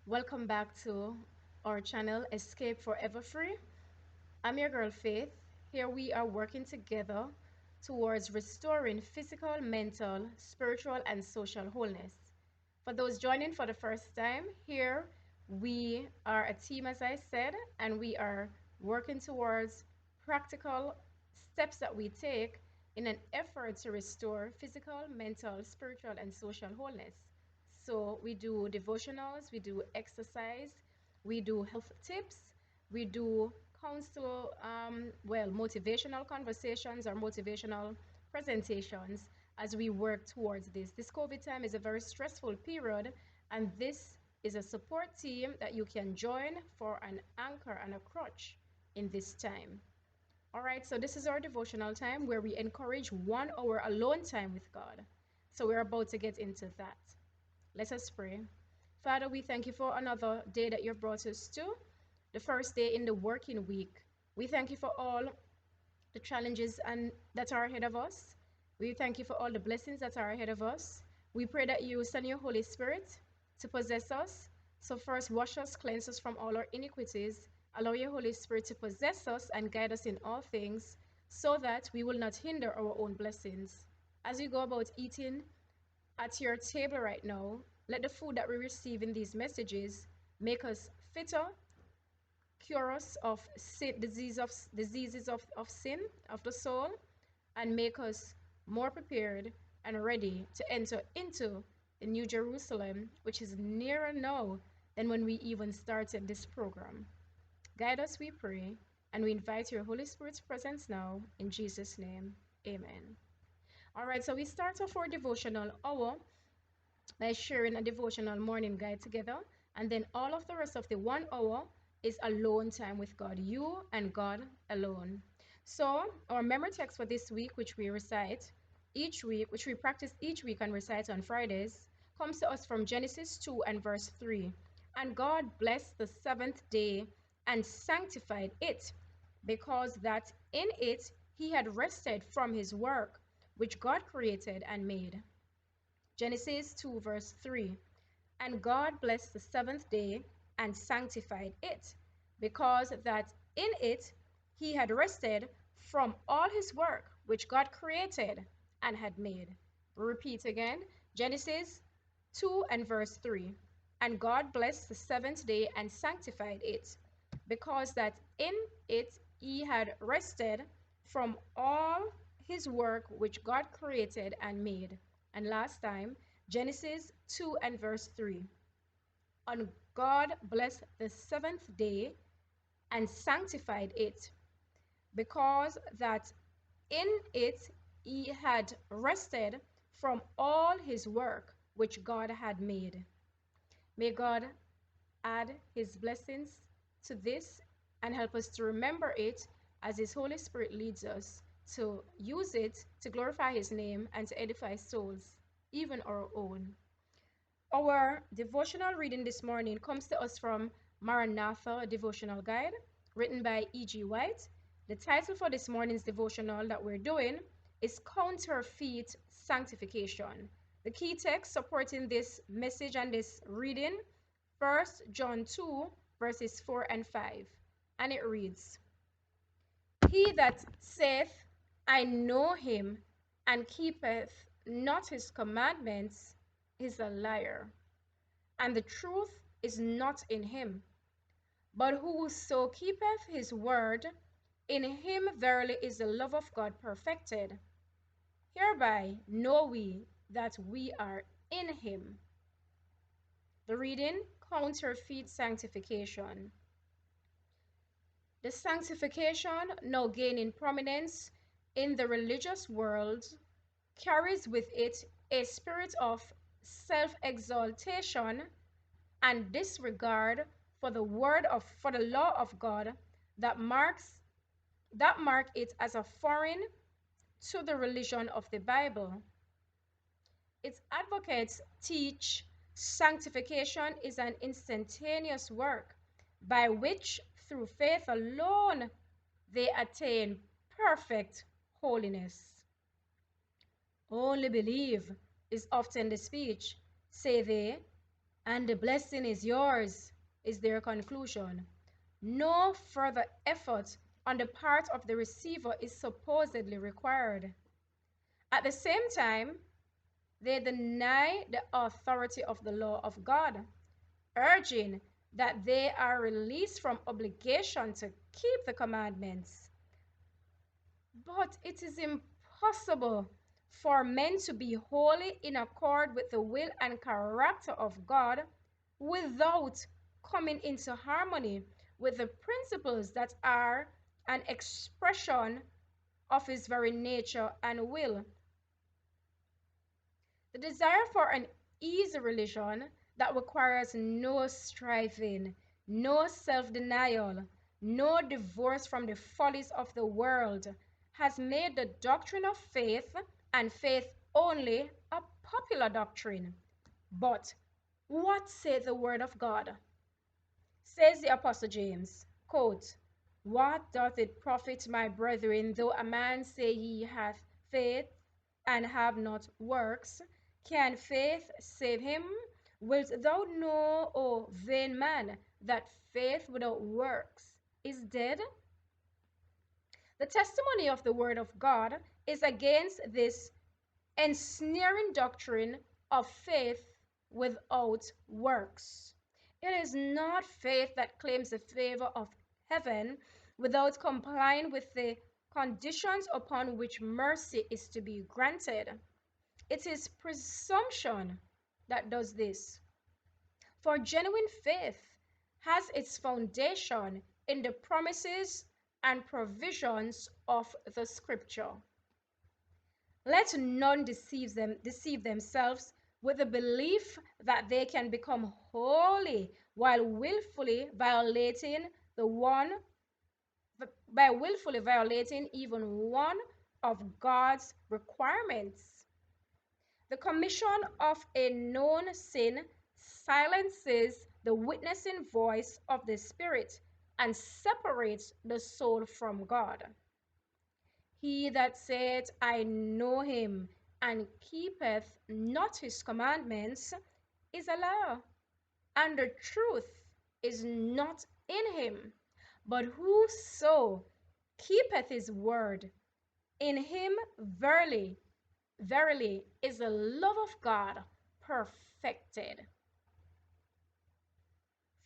Welcome back to our channel, Escape Forever Free. I'm your girl Faith. Here we are working together towards restoring physical, mental, spiritual, and social wholeness. For those joining for the first time, here we are a team, as I said, and we are working towards practical steps that we take in an effort to restore physical, mental, spiritual, and social wholeness. So we do devotionals, we do exercise, we do health tips, we do counsel, motivational conversations or motivational presentations as we work towards this. This COVID time is a very stressful period, and this is a support team that you can join for an anchor and a crutch in this time. All right, so this is our devotional time where we encourage 1 hour alone time with God. So we're about to get into that. Let us pray. Father, we thank you for another day that you've brought us to, the first day in the working week. We thank you for all the challenges and that are ahead of us. We thank you for all the blessings that are ahead of us. We pray that you send your Holy Spirit to possess us. So first, wash us, cleanse us from all our iniquities. Allow your Holy Spirit to possess us and guide us in all things so that we will not hinder our own blessings. As we go about eating at your table right now, let the food that we receive in these messages make us fitter, cure us of sin, diseases of sin of the soul, and make us more prepared and ready to enter into the New Jerusalem, which is nearer now than when we even started this program. Guide us, we pray, and we invite your Holy Spirit's presence now. In Jesus' name, amen. All right, so we start off our devotional hour by sharing a devotional morning guide together, and then all of the rest of the 1 hour is alone time with God, you and God alone. So our memory text for this week, which we recite each week, which we practice each week and recite on Fridays, comes to us from Genesis 2 and verse 3. And God blessed the seventh day and sanctified it, because that in it he had rested from his work which God created and made. Genesis 2 verse 3. And God blessed the seventh day and sanctified it, because that in it he had rested from all his work which God created and had made. Repeat again. Genesis 2 and verse 3. And God blessed the seventh day and sanctified it, because that in it he had rested from all his work which God created and made. And last time, Genesis 2 and verse 3. And God blessed the seventh day and sanctified it, because that in it he had rested from all his work which God had made. May God add his blessings to this and help us to remember it as his Holy Spirit leads us to use it to glorify his name and to edify souls, even our own. Our devotional reading this morning comes to us from Maranatha, a devotional guide, written by E.G. White. The title for this morning's devotional that we're doing is Counterfeit Sanctification. The key text supporting this message and this reading, 1 John 2, verses 4 and 5. And it reads, He that saith, I know him, and keepeth not his commandments, is a liar, and the truth is not in him. But whoso keepeth his word, in him verily is the love of God perfected. Hereby know we that we are in him. The reading, Counterfeit Sanctification. The sanctification now gaining prominence in the religious world carries with it a spirit of self-exaltation and disregard for the law of God that mark it as a foreign to the religion of the Bible. Its advocates teach sanctification is an instantaneous work by which through faith alone they attain perfect holiness. Only believe is often the speech, say they, and the blessing is yours, is their conclusion. No further effort on the part of the receiver is supposedly required. At the same time, they deny the authority of the law of God, urging that they are released from obligation to keep the commandments. But it is impossible for men to be wholly in accord with the will and character of God without coming into harmony with the principles that are an expression of his very nature and will. The desire for an easy religion that requires no striving, no self-denial, no divorce from the follies of the world has made the doctrine of faith and faith only a popular doctrine. But what saith the word of God? Says the Apostle James, quote, "What doth it profit, my brethren, though a man say he hath faith and have not works? Can faith save him? Wilt thou know, O vain man, that faith without works is dead?" The testimony of the word of God is against this ensnaring doctrine of faith without works. It is not faith that claims the favor of heaven without complying with the conditions upon which mercy is to be granted. It is presumption that does this. For genuine faith has its foundation in the promises and provisions of the scripture. Let none deceive themselves with the belief that they can become holy while willfully violating even one of God's requirements. The commission of a known sin silences the witnessing voice of the Spirit and separates the soul from God. He that saith, I know him, and keepeth not his commandments, is a liar, and the truth is not in him. But whoso keepeth his word, in him verily, verily is the love of God perfected.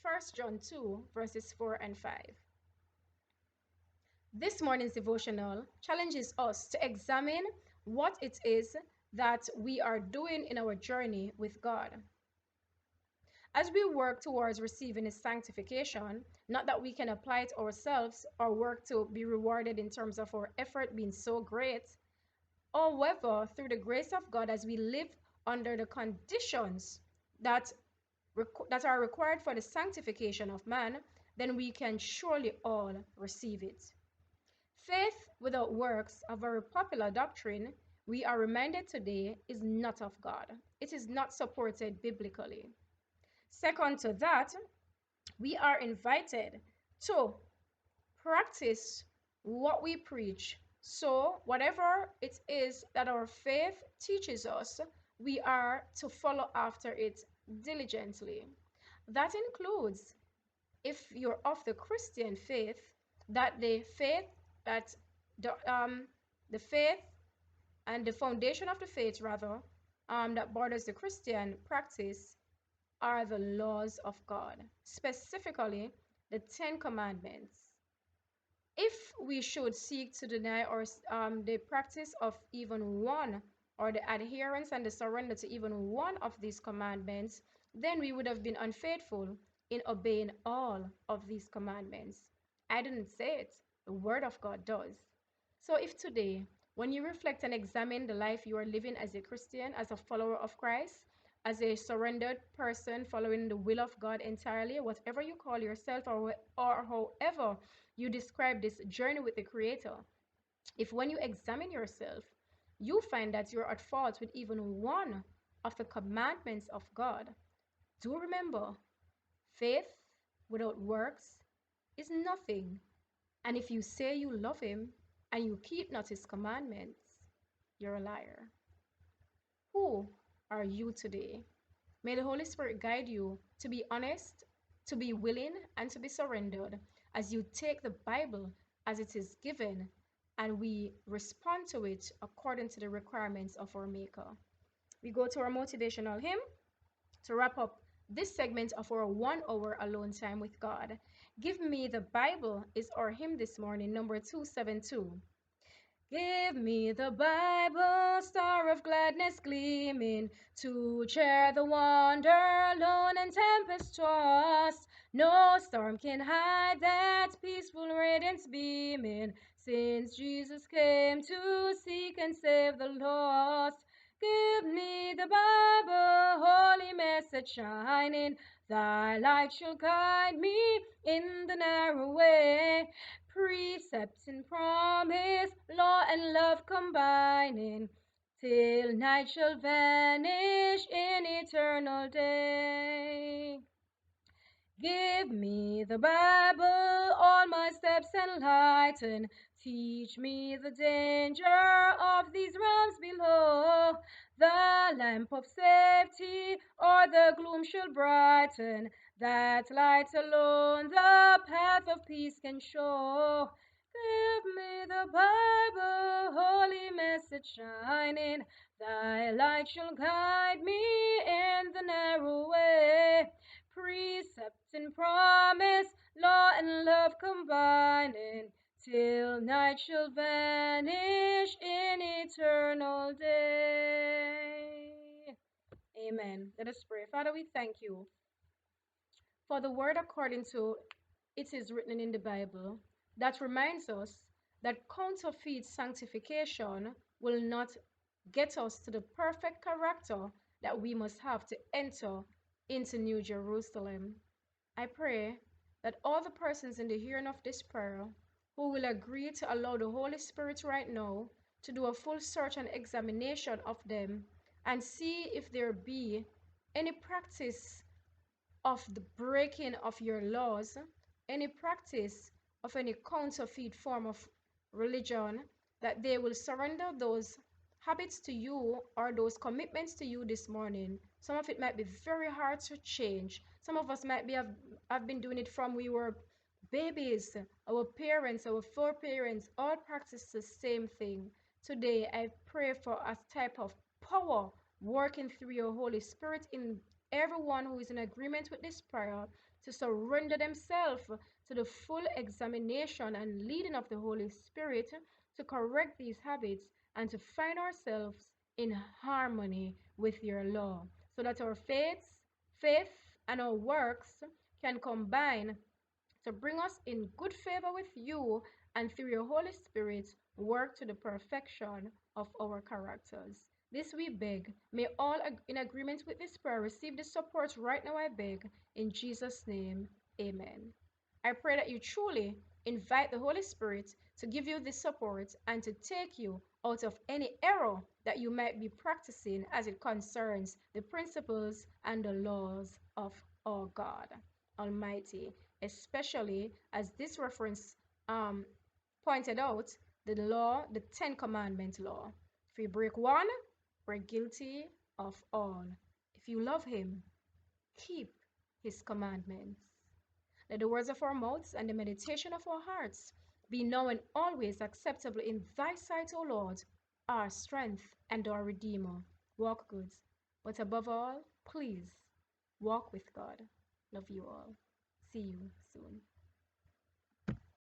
1 John 2, verses 4 and 5. This morning's devotional challenges us to examine what it is that we are doing in our journey with God. As we work towards receiving His sanctification, not that we can apply it ourselves or work to be rewarded in terms of our effort being so great, however, through the grace of God, as we live under the conditions that are required for the sanctification of man, then we can surely all receive it. Faith without works, a very popular doctrine, we are reminded today, is not of God. It is not supported biblically. Second to that, we are invited to practice what we preach. So, whatever it is that our faith teaches us, we are to follow after it diligently. That includes, if you're of the Christian faith, that that the faith and the foundation of the faith rather that borders the Christian practice are the laws of God, specifically the 10 commandments. If we should seek to deny the practice of even one, or the adherence and the surrender to even one of these commandments, then we would have been unfaithful in obeying all of these commandments. I didn't say it, the Word of God does. So if today, when you reflect and examine the life you are living as a Christian, as a follower of Christ, as a surrendered person following the will of God entirely, whatever you call yourself, or however you describe this journey with the Creator, if when you examine yourself, you find that you're at fault with even one of the commandments of God, do remember, faith without works is nothing. And if you say you love Him and you keep not His commandments, you're a liar. Who are you today? May the Holy Spirit guide you to be honest, to be willing, and to be surrendered as you take the Bible as it is given and we respond to it according to the requirements of our Maker. We go to our motivational hymn to wrap up this segment of our 1 hour alone time with God. Give Me the Bible is our hymn this morning, number 272. Give me the Bible, star of gladness gleaming, to share the wonder, lone and tempest tossed. No storm can hide that peaceful radiance beaming, since Jesus came to seek and save the lost. Give me the Bible, holy message shining, thy light shall guide me in the narrow way. Precepts and promise, law and love combining, till night shall vanish in eternal day. Give me the Bible, all my steps enlighten. Teach me the danger of these realms below. The lamp of safety or the gloom shall brighten. That light alone the path of peace can show. Give me the Bible, holy message shining. Thy light shall guide me in the narrow way. Precept and promise, law and love combining, till night shall vanish in eternal day. Amen. Let us pray. Father, we thank you for the word according to it is written in the Bible that reminds us that counterfeit sanctification will not get us to the perfect character that we must have to enter into New Jerusalem. I pray that all the persons in the hearing of this prayer who will agree to allow the Holy Spirit right now to do a full search and examination of them and see if there be any practice of the breaking of your laws, any practice of any counterfeit form of religion, that they will surrender those habits to you or those commitments to you this morning. Some of it might be very hard to change. Some of us might be have been doing it from we were babies. Our parents, our foreparents, all practice the same thing. Today, I pray for a type of power working through your Holy Spirit in everyone who is in agreement with this prayer to surrender themselves to the full examination and leading of the Holy Spirit to correct these habits and to find ourselves in harmony with your law so that our faith and our works can combine to bring us in good favor with you and through your Holy Spirit work to the perfection of our characters. This we beg. May all in agreement with this prayer receive the support right now, I beg. In Jesus' name, amen. I pray that you truly invite the Holy Spirit to give you this support and to take you out of any error that you might be practicing as it concerns the principles and the laws of our God Almighty, especially as this reference pointed out the law, the 10 Commandment law. If we break one, we're guilty of all. If you love him, keep his commandments. Let the words of our mouths and the meditation of our hearts be now and always acceptable in thy sight, O Lord, our strength and our Redeemer. Walk good, but above all, please walk with God. Love you all. See you soon.